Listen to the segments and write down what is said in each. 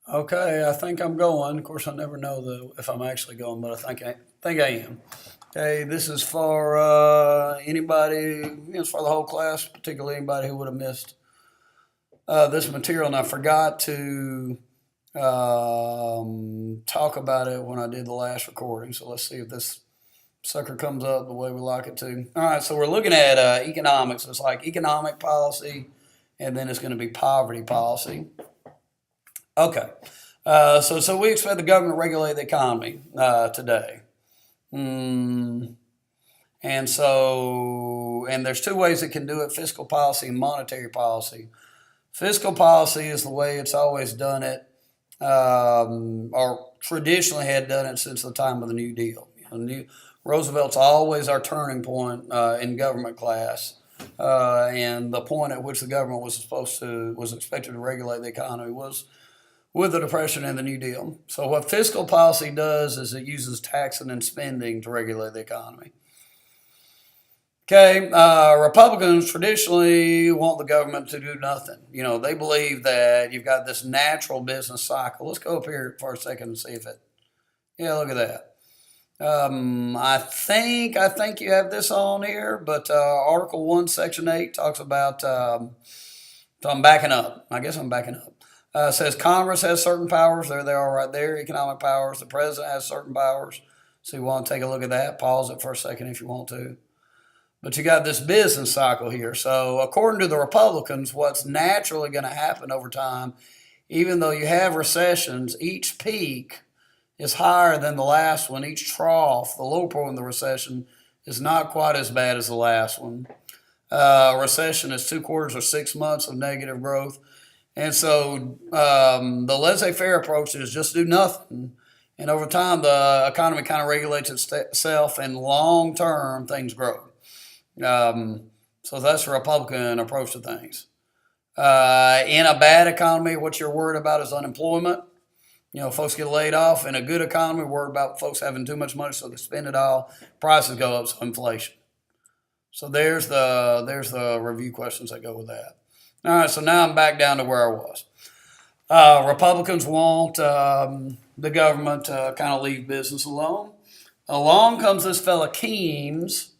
Okay, I think I'm going. Of course, I never know if I'm actually going, but I think I am. Okay, this is for anybody. It's for the whole class, particularly anybody who would have missed this material. And I forgot to talk about it when I did the last recording. So let's see if this sucker comes up the way we like it to. All right, so we're looking at economics. It's like economic policy, and then it's going to be poverty policy. Okay. So we expect the government to regulate the economy today. Mm, and there's two ways it can do it: fiscal policy and monetary policy. Fiscal policy is the way it's always done it, or traditionally had done it since the time of the New Deal. Roosevelt's always our turning point in government class, and the point at which the government was expected to regulate the economy was with the Depression and the New Deal. So what fiscal policy does is it uses taxing and spending to regulate the economy. Okay, Republicans traditionally want the government to do nothing. They believe that you've got this natural business cycle. Let's go up here for a second and see if it. Yeah, look at that. I think you have this on here, but Article 1, Section 8 talks about. So I'm backing up. I guess I'm backing up. Says Congress has certain powers. There they are right there, economic powers. The president has certain powers. So you want to take a look at that. Pause it for a second if you want to. But you got this business cycle here. So according to the Republicans, what's naturally going to happen over time, even though you have recessions, each peak is higher than the last one. Each trough, the low point of the recession, is not quite as bad as the last one. A recession is 2 quarters or 6 months of negative growth. And so the laissez-faire approach is just do nothing. And over time, the economy kind of regulates itself, and long-term, things grow. So that's a Republican approach to things. In a bad economy, what you're worried about is unemployment. Folks get laid off. In a good economy, we're worried about folks having too much money, so they spend it all. Prices go up, so inflation. So there's the review questions that go with that. All right, so now I'm back down to where I was. Republicans want the government to kind of leave business alone. Along comes this fella Keynes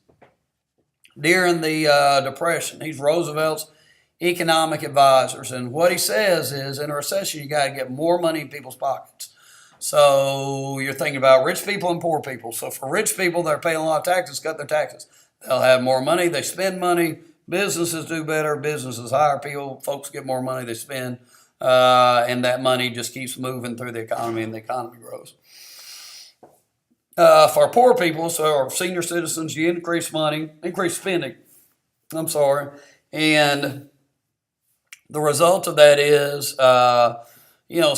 during the Depression. He's Roosevelt's economic advisors, and what he says is, in a recession, you got to get more money in people's pockets. So you're thinking about rich people and poor people. So for rich people, they're paying a lot of taxes, cut their taxes. They'll have more money, they spend money. Businesses do better. Businesses hire people. Folks get more money, they spend, and that money just keeps moving through the economy, and the economy grows. For poor people, so our senior citizens, you increase spending. I'm sorry, and the result of that is,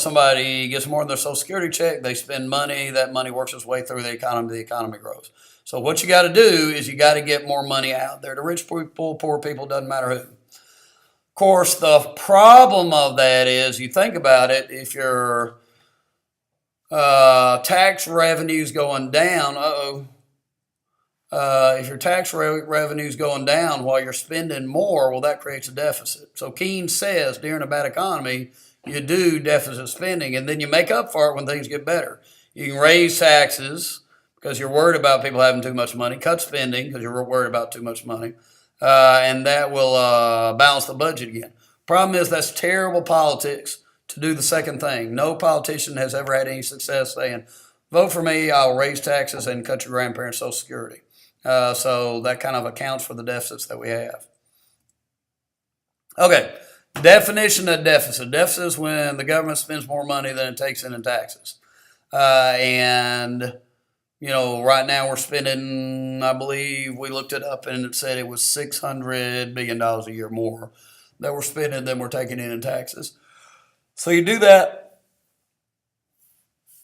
somebody gets more than their Social Security check, they spend money, that money works its way through the economy grows. So what you got to do is you got to get more money out there. The rich people, poor people, doesn't matter who. Of course, the problem of that is, you think about it, if your tax revenue's going down, if your tax revenue's going down while you're spending more, well, that creates a deficit. So Keynes says during a bad economy, you do deficit spending, and then you make up for it when things get better. You can raise taxes because you're worried about people having too much money, cut spending because you're worried about too much money, and that will balance the budget again. Problem is, that's terrible politics to do the second thing. No politician has ever had any success saying, vote for me, I'll raise taxes and cut your grandparents' Social Security. So that kind of accounts for the deficits that we have. Okay, definition of deficit. Deficit is when the government spends more money than it takes in taxes. And right now we're spending, I believe we looked it up and it said it was $600 billion a year more that we're spending than we're taking in taxes. So you do that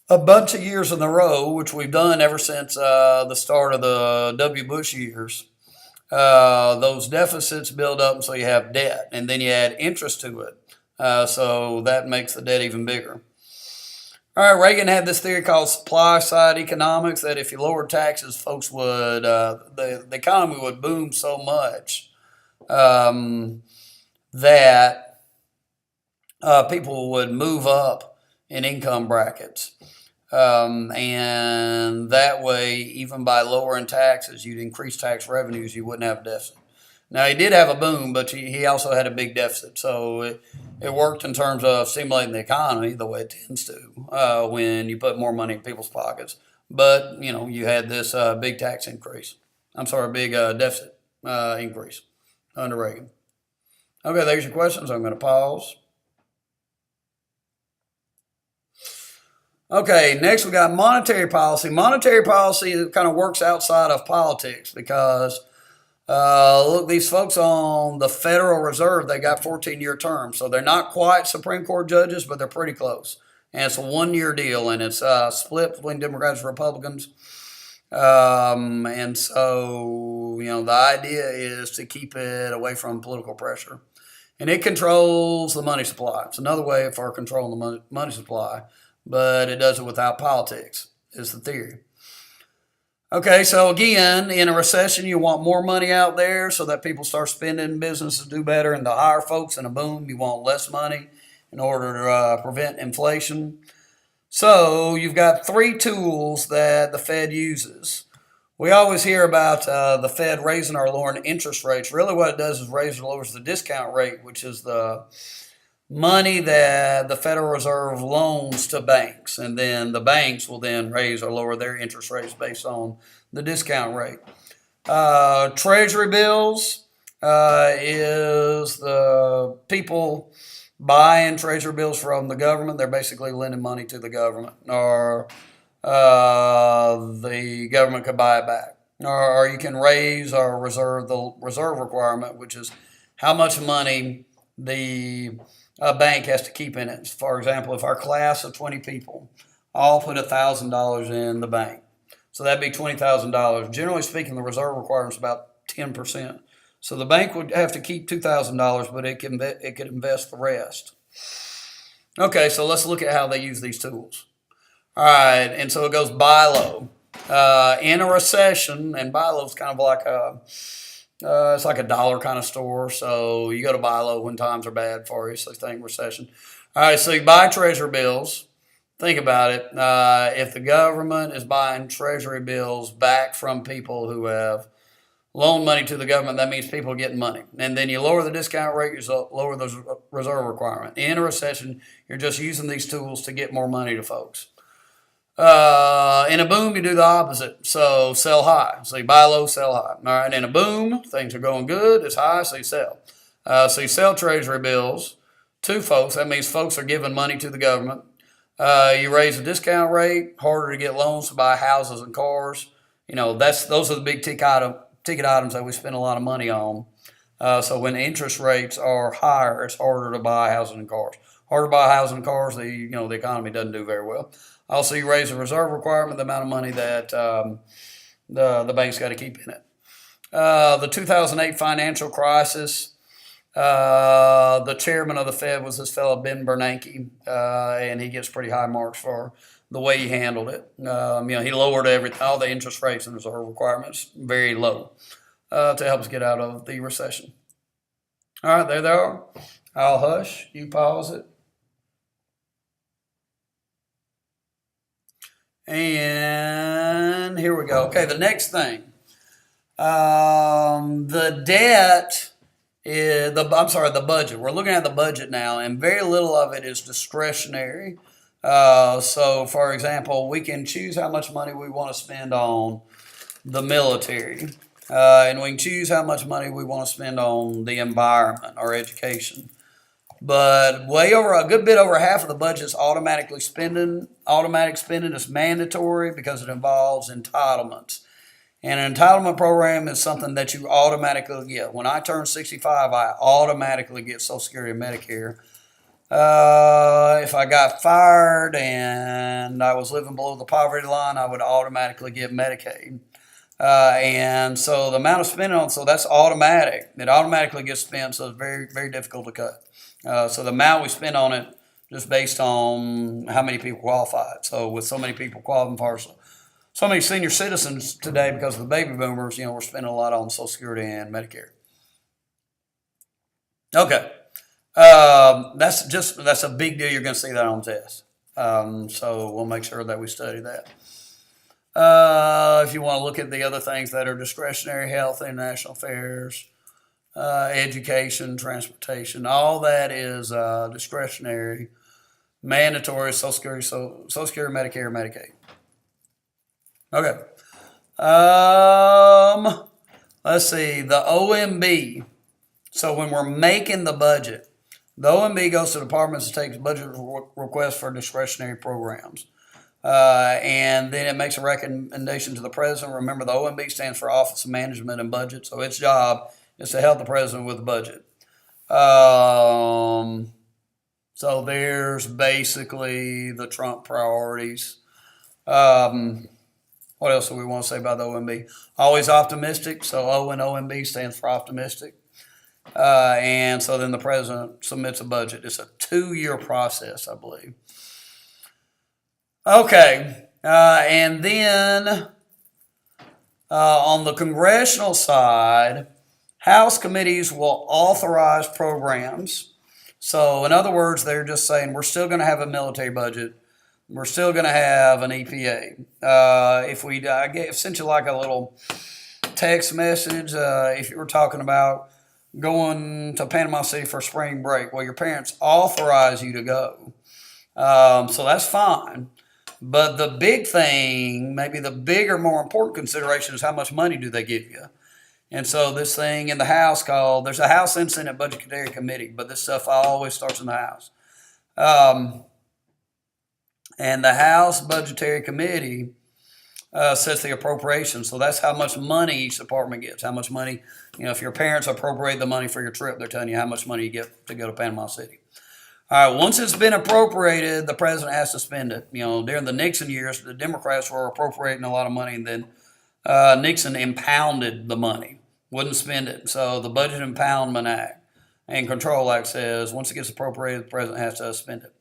a bunch of years in a row, which we've done ever since the start of the W. Bush years. Those deficits build up, and so you have debt, and then you add interest to it. So that makes the debt even bigger. All right, Reagan had this theory called supply side economics, that if you lowered taxes, folks would, the economy would boom so much that people would move up in income brackets. And that way, even by lowering taxes, you'd increase tax revenues, you wouldn't have a deficit. Now, he did have a boom, but he also had a big deficit. So it worked in terms of stimulating the economy the way it tends to when you put more money in people's pockets. But, you had this big tax increase. I'm sorry, big deficit increase under Reagan. Okay, there's your questions. I'm going to pause. Okay, next we got monetary policy. Monetary policy kind of works outside of politics because, look, these folks on the Federal Reserve, they got 14-year terms. So they're not quite Supreme Court judges, but they're pretty close. And it's a one-year deal, and it's split between Democrats and Republicans. And so, the idea is to keep it away from political pressure. And it controls the money supply. It's another way for controlling the money supply, but it does it without politics, is the theory. Okay, so again, in a recession, you want more money out there so that people start spending, businesses do better, and to hire folks. In a boom, you want less money in order to prevent inflation. So you've got three tools that the Fed uses. We always hear about the Fed raising or lowering interest rates. Really what it does is raise or lowers the discount rate, which is the money that the Federal Reserve loans to banks. And then the banks will then raise or lower their interest rates based on the discount rate. Treasury bills is the people buying treasury bills from the government. They're basically lending money to the government, or the government could buy it back. Or you can raise or reserve the reserve requirement, which is how much money the bank has to keep in it. For example, if our class of 20 people all put $1,000 in the bank, so that'd be $20,000. Generally speaking, the reserve requirement is about 10%. So the bank would have to keep $2,000, but it could invest the rest. Okay, so let's look at how they use these tools. All right, and so it goes buy low. In a recession, and buy low is kind of like it's like a dollar kind of store. So you go to buy low when times are bad for you. So think recession. All right, so you buy treasury bills. Think about it. If the government is buying treasury bills back from people who have loaned money to the government, that means people are getting money. And then you lower the discount rate, you lower the reserve requirement. In a recession, you're just using these tools to get more money to folks. In a boom, you do the opposite. So sell high. So you buy low, sell high. All right. In a boom, things are going good. It's high, so you sell. So you sell treasury bills to folks. That means folks are giving money to the government. You raise the discount rate, harder to get loans to buy houses and cars. Those are the big ticket items that we spend a lot of money on. So when interest rates are higher, it's harder to buy houses and cars. Harder to buy houses and cars, the economy doesn't do very well. Also, you raise the reserve requirement, the amount of money that the bank's got to keep in it. The 2008 financial crisis, the chairman of the Fed was this fellow, Ben Bernanke, and he gets pretty high marks for the way he handled it. He lowered all the interest rates and reserve requirements very low to help us get out of the recession. All right, there they are. I'll hush. You pause it. And here we go. Okay, the next thing. The budget. We're looking at the budget now, and very little of it is discretionary. So, for example, we can choose how much money we want to spend on the military, and we can choose how much money we want to spend on the environment or education. But a good bit over half of the budget is automatic spending. Automatic spending is mandatory because it involves entitlements. And an entitlement program is something that you automatically get. When I turn 65, I automatically get Social Security and Medicare. If I got fired and I was living below the poverty line, I would automatically get Medicaid. And so the amount of spending so that's automatic. It automatically gets spent, so it's very, very difficult to cut. So the amount we spend on it just based on how many people qualify. So with so many people qualifying for so many senior citizens today because of the baby boomers, we're spending a lot on Social Security and Medicare. Okay. That's a big deal. You're going to see that on the test. So we'll make sure that we study that. If you want to look at the other things that are discretionary, health, international affairs, education, transportation, all that is discretionary, mandatory, Social Security, Medicare, Medicaid. Okay. Let's see, the OMB. So when we're making the budget, the OMB goes to departments and takes budget requests for discretionary programs. And then it makes a recommendation to the president. Remember, the OMB stands for Office of Management and Budget, so its job is to help the president with the budget. So there's basically the Trump priorities. What else do we want to say about the OMB? Always optimistic, so O in OMB stands for optimistic. And so then the president submits a budget. It's a 2-year process, I believe. Okay, and then on the congressional side, House committees will authorize programs. So in other words, they're just saying we're still going to have a military budget. We're still going to have an EPA. I sent you like a little text message. If you were talking about going to Panama City for spring break, well, your parents authorize you to go. So that's fine. But the big thing, maybe the bigger, more important consideration is how much money do they give you? And so this thing in the House there's a House and Senate Budgetary Committee, but this stuff always starts in the House. And the House Budgetary Committee sets the appropriation. So that's how much money each department gets. How much money, if your parents appropriate the money for your trip, they're telling you how much money you get to go to Panama City. All right, once it's been appropriated, the president has to spend it. During the Nixon years, the Democrats were appropriating a lot of money, and then Nixon impounded the money, wouldn't spend it. So the Budget Impoundment Act and Control Act says once it gets appropriated, the president has to spend it.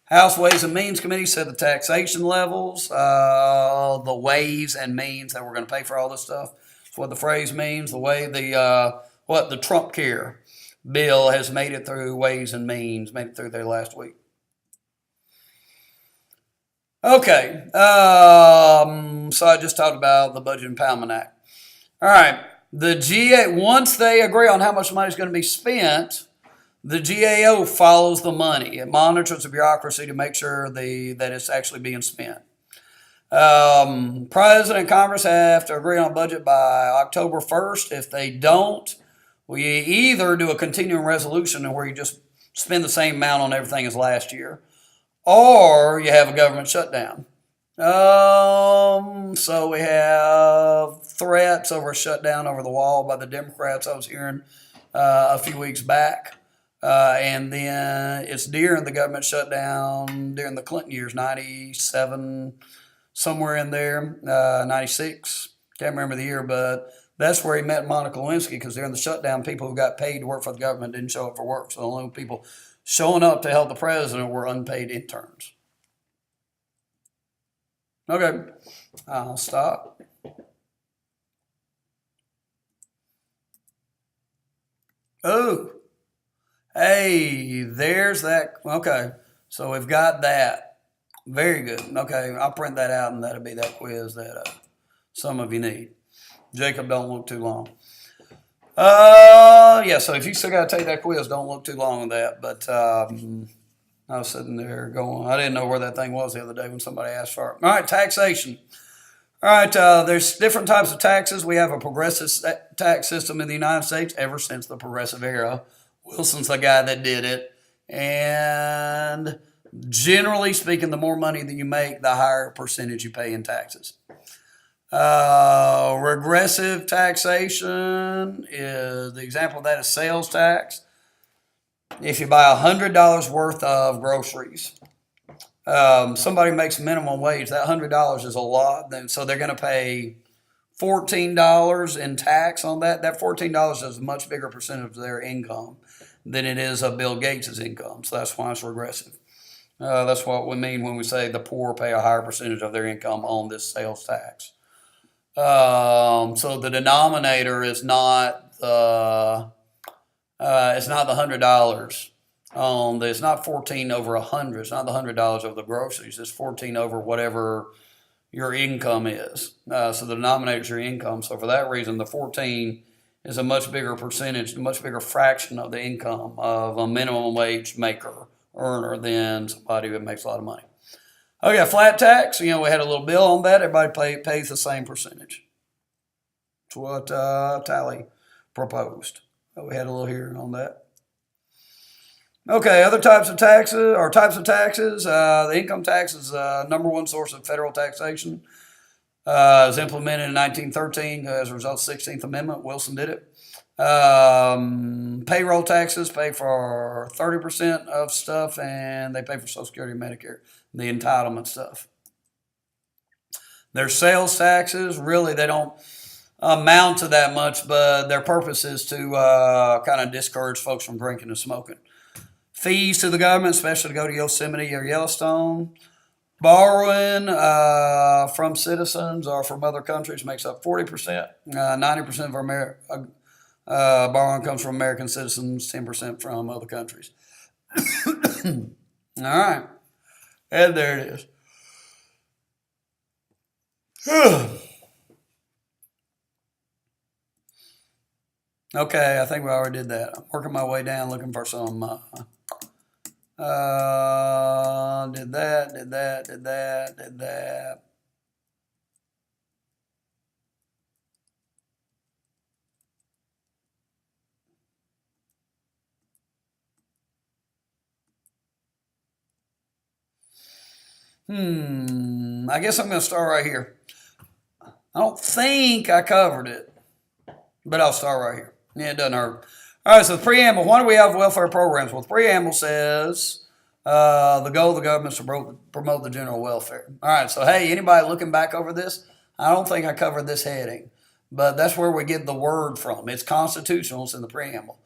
House Ways and Means Committee set the taxation levels, the ways and means that we're going to pay for all this stuff. That's what the phrase means. What the Trump Care bill has made it through Ways and Means, made it through there last week. Okay, so I just talked about the Budget Impoundment Act. All right, the GA, once they agree on how much money is going to be spent, the GAO follows the money. It monitors the bureaucracy to make sure that it's actually being spent. President and Congress have to agree on a budget by October 1st. If they don't, we either do a continuing resolution where you just spend the same amount on everything as last year, or you have a government shutdown. So we have threats over a shutdown over the wall by the Democrats I was hearing a few weeks back. And then it's during the government shutdown during the Clinton years, 97, somewhere in there, 96. Can't remember the year, but that's where he met Monica Lewinsky, because during the shutdown, people who got paid to work for the government didn't show up for work. So the only people showing up to help the president were unpaid interns. Okay, I'll stop. Oh. Hey, there's that. Okay, so we've got that. Very good. Okay, I'll print that out, and that'll be that quiz that some of you need. Jacob, don't look too long. Yeah, so if you still got to take that quiz, don't look too long on that. But I was sitting there going, I didn't know where that thing was the other day when somebody asked for it. All right, taxation. All right, there's different types of taxes. We have a progressive tax system in the United States ever since the progressive era. Wilson's the guy that did it. And generally speaking, the more money that you make, the higher percentage you pay in taxes. Regressive taxation is the example of that is sales tax. If you buy $100 worth of groceries, somebody makes minimum wage, that $100 is a lot. So they're going to pay $14 in tax on that. That $14 is a much bigger percentage of their income than it is of Bill Gates' income. So that's why it's regressive. That's what we mean when we say the poor pay a higher percentage of their income on this sales tax. So the denominator is not the $100. on this. Not 14 over 100. It's not the $100 of the groceries. It's 14 over whatever your income is. So the denominator is your income. So for that reason, the 14 is a much bigger percentage, a much bigger fraction of the income of a minimum wage maker, earner, than somebody who makes a lot of money. Okay, flat tax. We had a little bill on that. Everybody pays the same percentage. That's what Tally proposed. We had a little hearing on that. Okay, other types of taxes, the income tax is number one source of federal taxation. It was implemented in 1913 as a result of the 16th Amendment. Wilson did it. Payroll taxes pay for 30% of stuff, and they pay for Social Security and Medicare, the entitlement stuff. Their sales taxes, really, they don't amount to that much, but their purpose is to kind of discourage folks from drinking and smoking. Fees to the government, especially to go to Yosemite or Yellowstone. Borrowing from citizens or from other countries makes up 40%. 90% of our borrowing comes from American citizens, 10% from other countries. All right. And there it is. Okay, I think we already did that. I'm working my way down looking for some... did that. I guess I'm going to start right here. I don't think I covered it, but I'll start right here. Yeah, it doesn't hurt. All right, so the preamble. Why do we have welfare programs? Well, the preamble says the goal of the government is to promote the general welfare. All right, so hey, anybody looking back over this, I don't think I covered this heading, but that's where we get the word from. It's constitutional. It's in the preamble.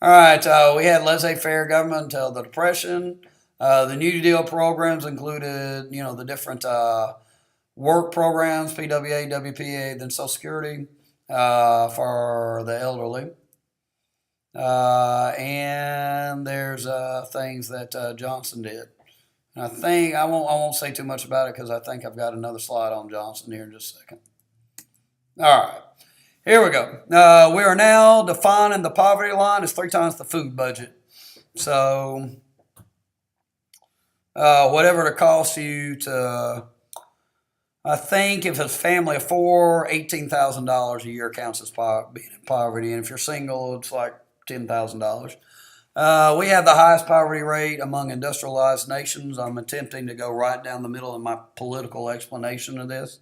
All right, we had laissez-faire government until the Depression. The New Deal programs included, the different work programs, PWA, WPA, then Social Security for the elderly. And there's things that Johnson did. And I think I won't say too much about it because I think I've got another slide on Johnson here in just a second. All right, here we go. We are now defining the poverty line as 3 times the food budget. So whatever it costs you to, I think if it's a family of 4, $18,000 a year counts as being in poverty, and if you're single, it's like $10,000. We have the highest poverty rate among industrialized nations. I'm attempting to go right down the middle in my political explanation of this.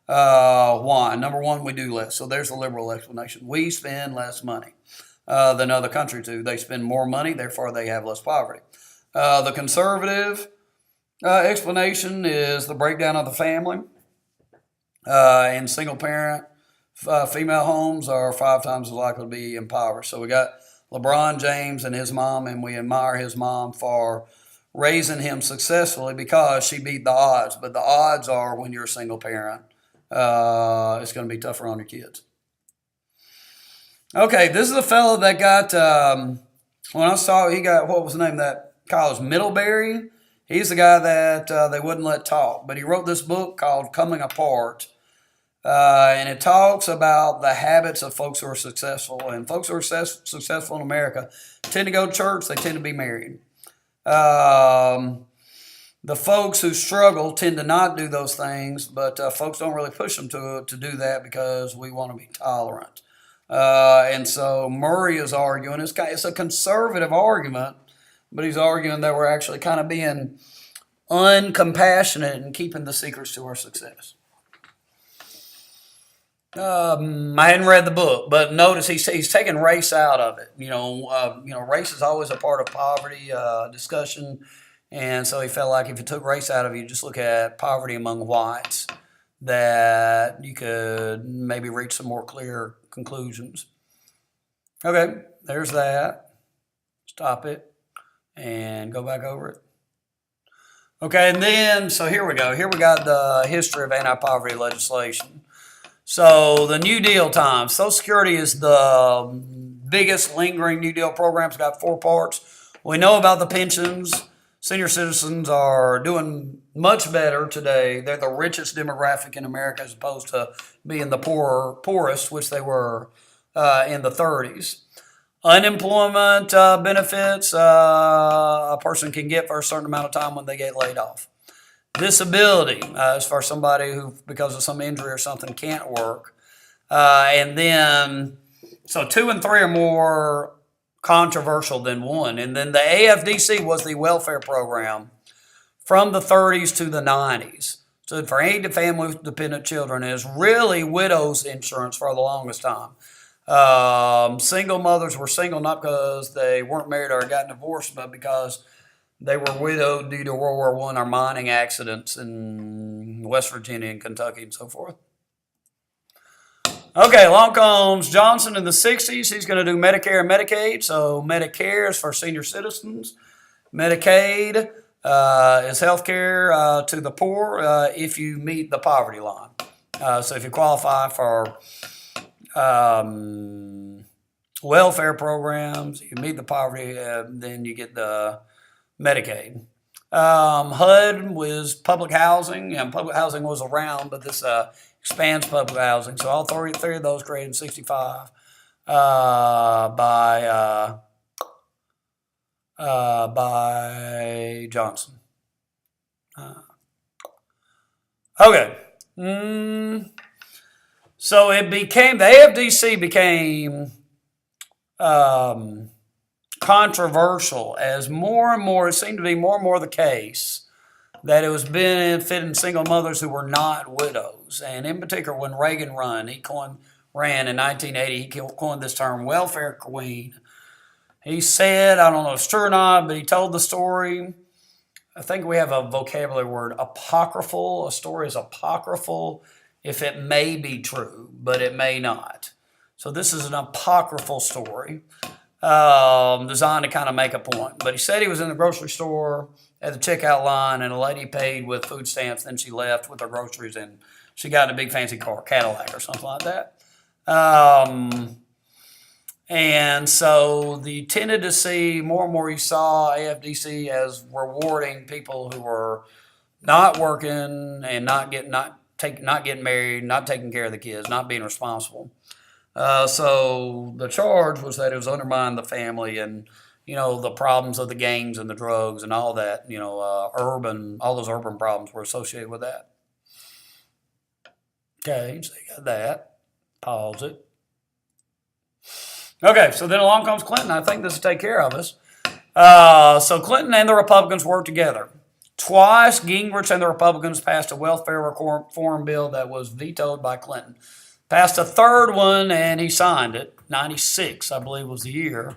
Why? Number one, we do less. So there's the liberal explanation. We spend less money than other countries do. They spend more money, therefore they have less poverty. The conservative explanation is the breakdown of the family. In single parent, female homes are 5 times as likely to be impoverished. So we got LeBron James and his mom, and we admire his mom for raising him successfully because she beat the odds. But the odds are when you're a single parent, it's going to be tougher on your kids. Okay, this is a fellow that got, when I saw he got, what was the name of that college? Middlebury. He's the guy that they wouldn't let talk. But he wrote this book called Coming Apart. And it talks about the habits of folks who are successful. And folks who are successful in America tend to go to church. They tend to be married. The folks who struggle tend to not do those things, but folks don't really push them to do that because we want to be tolerant. And so Murray is arguing, it's a conservative argument, but he's arguing that we're actually kind of being uncompassionate and keeping the secrets to our success. I hadn't read the book, but notice he's taking race out of it. Race is always a part of poverty discussion, and so he felt like if you took race out of it, you just look at poverty among whites, that you could maybe reach some more clear conclusions. Okay, there's that. Stop it and go back over it. Okay, and then, so here we go. Here we got the history of anti-poverty legislation. So the New Deal times. Social Security is the biggest lingering New Deal program. It's got 4 parts. We know about the pensions. Senior citizens are doing much better today. They're the richest demographic in America as opposed to being the poorest, which they were in the 30s. Unemployment benefits a person can get for a certain amount of time when they get laid off. Disability is for somebody who, because of some injury or something, can't work. And then, so 2 and 3 are more controversial than 1. And then the AFDC was the welfare program from the 30s to the 90s. So for aid to family with dependent children is really widows insurance for the longest time. Single mothers were single not because they weren't married or got divorced, but because they were widowed due to World War I or mining accidents in West Virginia and Kentucky and so forth. Okay, along comes Johnson in the 60s. He's going to do Medicare and Medicaid. So Medicare is for senior citizens. Medicaid is health care to the poor if you meet the poverty line. So if you qualify for welfare programs, you meet the poverty, then you get the Medicaid. HUD was public housing, and public housing was around, but this expands public housing. So all three of those created in 65 by Johnson. Okay. So it became, the AFDC became controversial as more and more, it seemed to be more and more the case that it was benefiting single mothers who were not widows. And in particular, when Reagan ran in 1980, he coined this term, welfare queen. He said, I don't know if it's true or not, but he told the story. I think we have a vocabulary word, apocryphal. A story is apocryphal if it may be true, but it may not. So this is an apocryphal story designed to kind of make a point. But he said he was in the grocery store at the checkout line, and a lady paid with food stamps. Then she left with her groceries, and she got in a big fancy car, Cadillac or something like that. And so you tended to see more and more, you saw AFDC as rewarding people who were not working and not getting married, not taking care of the kids, not being responsible. So the charge was that it was undermining the family and, the problems of the gangs and the drugs and all that, all those urban problems were associated with that. Okay, so you got that. Pause it. Okay, so then along comes Clinton. I think this will take care of us. So Clinton and the Republicans worked together. Twice, Gingrich and the Republicans passed a welfare reform bill that was vetoed by Clinton. Passed a third one, and he signed it. 96, I believe, was the year.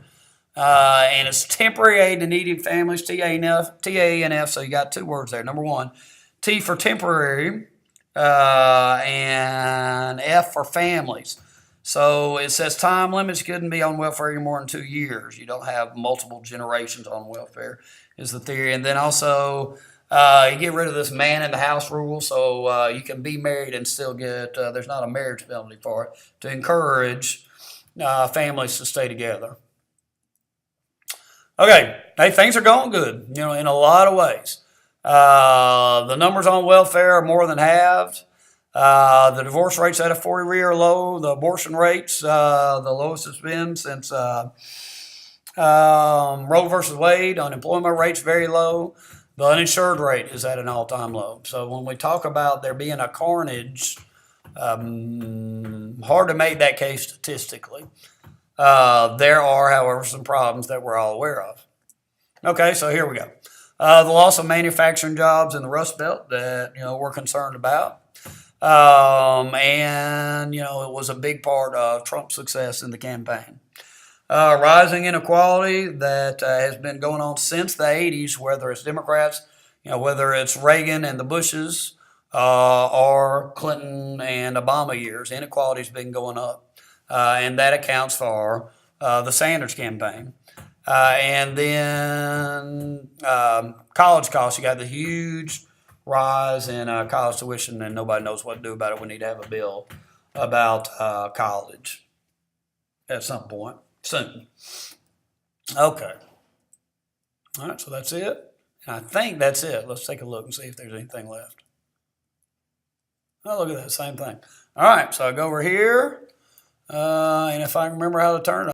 And it's temporary aid to needy families, TANF, so you got 2 words there. Number 1, T for temporary, and F for families. So it says time limits couldn't be on welfare any more than 2 years. You don't have multiple generations on welfare, is the theory. And then also, you get rid of this man in the house rule, so you can be married and still get, there's not a marriage penalty for it, to encourage families to stay together. Okay, hey, things are going good, in a lot of ways. The numbers on welfare are more than halved. The divorce rate's at a 40-year low. The abortion rate's the lowest it's been since Roe versus Wade. Unemployment rate's very low. The uninsured rate is at an all-time low. So when we talk about there being a carnage, hard to make that case statistically. There are, however, some problems that we're all aware of. Okay, so here we go. The loss of manufacturing jobs in the Rust Belt that, we're concerned about. And, it was a big part of Trump's success in the campaign. Rising inequality that has been going on since the 80s, whether it's Democrats, whether it's Reagan and the Bushes or Clinton and Obama years, inequality's been going up. And that accounts for the Sanders campaign. And then college costs, you got the huge rise in college tuition, and nobody knows what to do about it. We need to have a bill about college at some point soon. Okay. All right, so that's it. And I think that's it. Let's take a look and see if there's anything left. Oh, look at that, same thing. All right, so I go over here, and if I remember how to turn it